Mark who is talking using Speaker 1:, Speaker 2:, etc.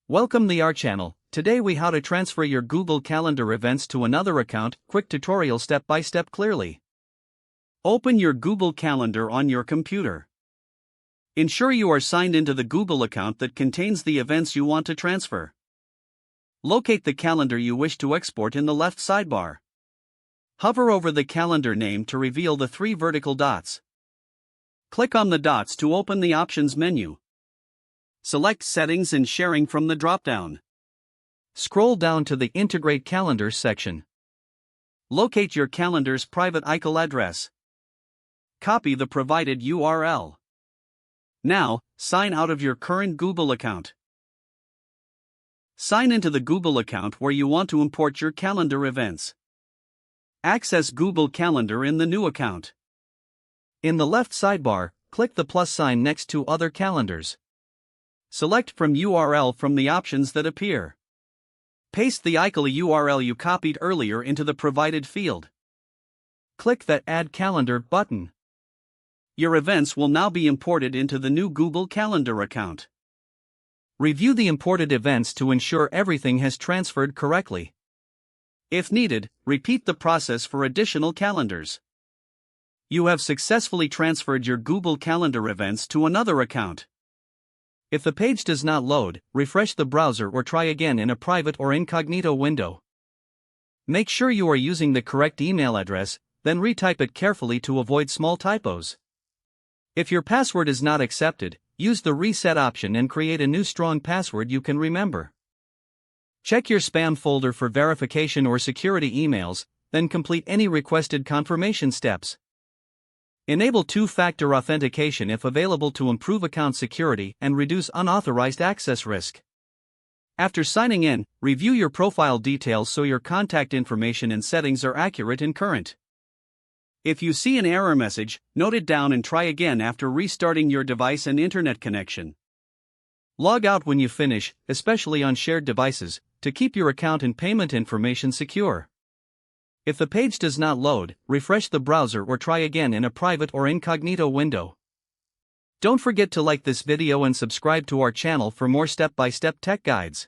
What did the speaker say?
Speaker 1: Welcome to our channel. Today we how to transfer your Google Calendar events to another account. Quick tutorial step by step clearly. Open your Google Calendar on your computer. Ensure you are signed into the Google account that contains the events you want to transfer. Locate the calendar you wish to export in the left sidebar. Hover over the calendar name to reveal the three vertical dots. Click on the dots to open the options menu. Select Settings and Sharing from the drop-down. Scroll down to the Integrate Calendars section. Locate your calendar's private email address. Copy the provided URL. Now, sign out of your current Google account. Sign into the Google account where you want to import your calendar events. Access Google Calendar in the new account. In the left sidebar, click the plus sign next to Other Calendars. Select from URL from the options that appear. Paste the iCal URL you copied earlier into the provided field. Click that Add Calendar button. Your events will now be imported into the new Google Calendar account. Review the imported events to ensure everything has transferred correctly. If needed, repeat the process for additional calendars. You have successfully transferred your Google Calendar events to another account. If the page does not load, refresh the browser or try again in a private or incognito window. Make sure you are using the correct email address, then retype it carefully to avoid small typos. If your password is not accepted, use the reset option and create a new strong password you can remember. Check your spam folder for verification or security emails, then complete any requested confirmation steps. Enable two-factor authentication if available to improve account security and reduce unauthorized access risk. After signing in, review your profile details so your contact information and settings are accurate and current. If you see an error message, note it down and try again after restarting your device and internet connection. Log out when you finish, especially on shared devices, to keep your account and payment information secure. If the page does not load, refresh the browser or try again in a private or incognito window. Don't forget to like this video and subscribe to our channel for more step-by-step tech guides.